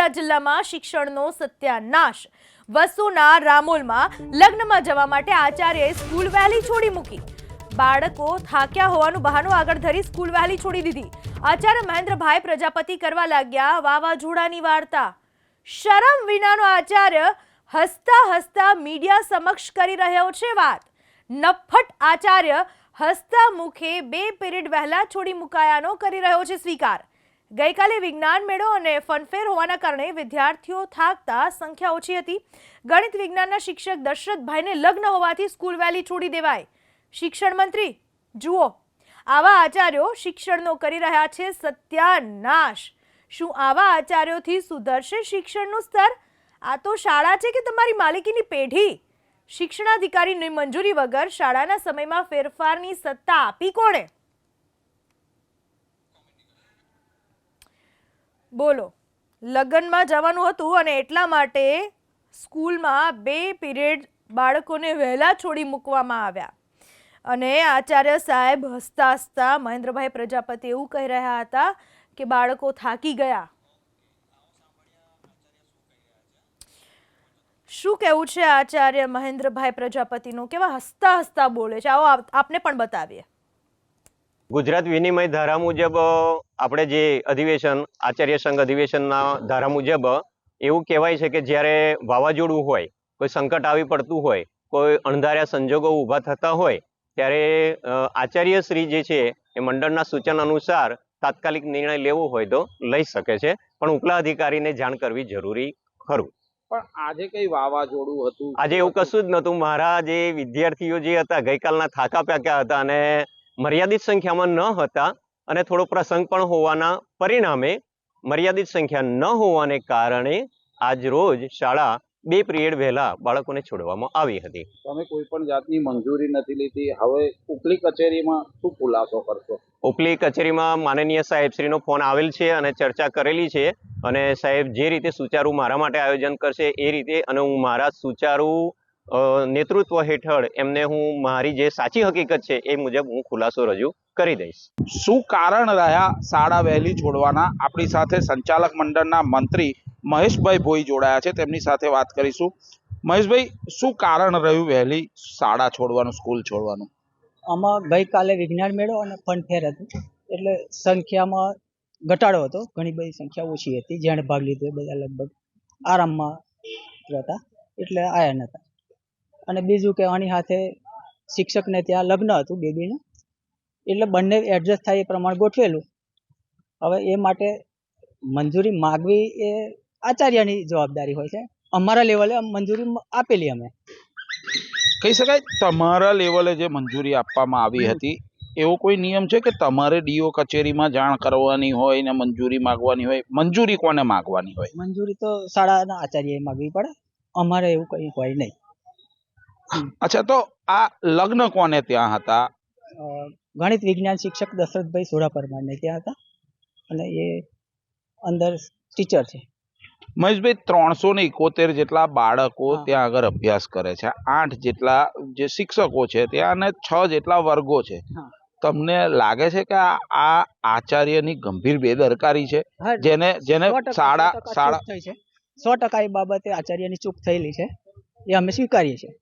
ખેડા જિલ્લામાં શિક્ષણનો સત્યાનાશ। વસુના રામોલમાં લગ્નમાં જવા માટે આચાર્યએ સ્કૂલ વહેલી છોડી મૂકી। બાળકો થાક્યા હોવાનું બહાનું આગળ ધરી સ્કૂલ વહેલી છોડી દીધી। આચાર્ય મહેન્દ્રભાઈ પ્રજાપતિ કરવા લાગ્યા વાવાઝોડાની વાર્તા। શરમ વિનાનો આચાર્ય હસતા હસતા મીડિયા સમક્ષ કરી રહ્યો છે વાત। નફ્ફટ આચાર્ય હસતા મુખે 2 પીરિયડ વહેલા છોડી મુકાયાનો કરી રહ્યો છે સ્વીકાર। ગઈકાલે વિજ્ઞાન મેળો અને ફનફેર હોવાના કારણે વિદ્યાર્થીઓ થાકતા સંખ્યા ઓછી હતી। ગણિત વિજ્ઞાનના શિક્ષક દશરથભાઈને લગ્ન હોવાથી સ્કૂલ વહેલી છોડી દેવાય। શિક્ષણ મંત્રી જુઓ, આવા આચાર્યો શિક્ષણનો કરી રહ્યા છે સત્યાનાશ। શું આવા આચાર્યોથી સુધરશે શિક્ષણનું સ્તર? આ તો શાળા છે કે તમારી માલિકીની પેઢી? શિક્ષણાધિકારીની મંજૂરી વગર શાળાના સમયમાં ફેરફારની સત્તા આપી કોણે? બોલો, લગ્નમાં જવાનું હતું અને એટલા માટે સ્કૂલમાં 2 પીરિયડ બાળકોને વહેલા છોડી મૂકવામાં આવ્યા। અને આચાર્ય સાહેબ હસતા હસતા મહેન્દ્રભાઈ પ્રજાપતિ એવું કહી રહ્યા હતા કે બાળકો થાકી ગયા। શું કહેવું છે આચાર્ય મહેન્દ્રભાઈ પ્રજાપતિનું? કેવા હસતા હસતા બોલે છે, આવો આપને પણ બતાવીએ। ગુજરાત વિનિમય ધારા મુજબ આપણે જે અધિવેશન આચાર્ય સંઘ અધિવેશનના ધારા મુજબ એવું કહેવાય છે કે જ્યારે વાવાઝોડું હોય, કોઈ સંકટ આવી પડતું હોય, કોઈ અણધાર્યા સંજોગો ઊભા થતા હોય ત્યારે આચાર્ય શ્રી જે છે એ મંડળના સૂચન અનુસાર તાત્કાલિક નિર્ણય લેવો હોય તો લઈ શકે છે, પણ ઉપલા અધિકારીને જાણ કરવી જરૂરી ખરું। પણ આજે કઈ વાવાઝોડું હતું? આજે એવું કશું જ નહોતું। મારા જે વિદ્યાર્થીઓ જે હતા ગઈકાલના થાકા પાક્યા હતા અને મર્યાદિત સંખ્યામાં ન હતા અને થોડો પ્રસંગ પણ હોવાના પરિણામે મર્યાદિત સંખ્યા ન હોવાને કારણે આજ રોજ શાળા 2 પીરિયડ વહેલા બાળકોને છોડવામાં આવી હતી। તમે કોઈ પણ જાતની મંજૂરી નથી લીધી, હવે ઉપલી કચેરીમાં શું ખુલાસો કરશો? ઉપલી કચેરીમાં માનનીય સાહેબશ્રીનો ફોન આવેલ છે અને ચર્ચા કરેલી છે અને સાહેબ જે રીતે સુચારું મારા માટે આયોજન કરશે એ રીતે, અને હું મારા સુચારું નેતૃત્વ હેઠળ એમને હું મારી જે સાચી હકીકત છે એ મુજબ હું ખુલાસો રજૂ કરી દઈશ। શું કારણ રહ્યા શાળા વહેલી છોડવાના? આપણી સાથે સંચાલક મંડળના મંત્રી મહેશભાઈ ભોઈ જોડાયા છે, તેમની સાથે વાત કરીશું। મહેશભાઈ, શું કારણ રહ્યું વહેલી શાળા છોડવાનું, સ્કૂલ છોડવાનું? આમાં ગઈકાલે વિજ્ઞાન મેળો અને ફનફેર હતું એટલે સંખ્યામાં ઘટાડો હતો, ઘણી બધી સંખ્યા ઓછી હતી। જેણે ભાગ લીધો એ બધા લગભગ આરામમાં હતા એટલે આયા નહોતા। અને બીજું કે આની સાથે શિક્ષકને ત્યાં લગ્ન હતું બેબીનું, એટલે બંને એડજસ્ટ થાય એ પ્રમાણે ગોઠવેલું। હવે એ માટે મંજૂરી માગવી એ આચાર્યની જવાબદારી હોય છે। અમારા લેવલે મંજૂરી આપેલી અમે। કહી શકાય તમારા લેવલે જે મંજૂરી આપવામાં આવી હતી એવો કોઈ નિયમ છે કે તમારે ડીઓ કચેરીમાં જાણ કરવાની હોય ને મંજૂરી માગવાની હોય? મંજૂરી કોને માગવાની હોય? મંજૂરી તો શાળાના આચાર્યએ માગવી પડે, અમારે એવું કંઈ હોય નહીં। અચ્છા, તો આ લગ્ન કોને ત્યાં હતા? ગણિત વિજ્ઞાન શિક્ષક દશરથભાઈ સોઢા પરમારને ત્યાં હતા અને એ અંદર ટીચર છે। મહેશભાઈ, 371 જેટલા બાળકો ત્યાં આગળ અભ્યાસ કરે છે, 8 જેટલા જે શિક્ષકો છે ત્યાં અને 6 જેટલા વર્ગો છે। તમને લાગે છે કે આ આચાર્યની ગંભીર બેદરકારી છે જેને શાળા 100% એ બાબતે આચાર્યની ચૂક થયેલી છે, એ અમે સ્વીકારીએ છીએ।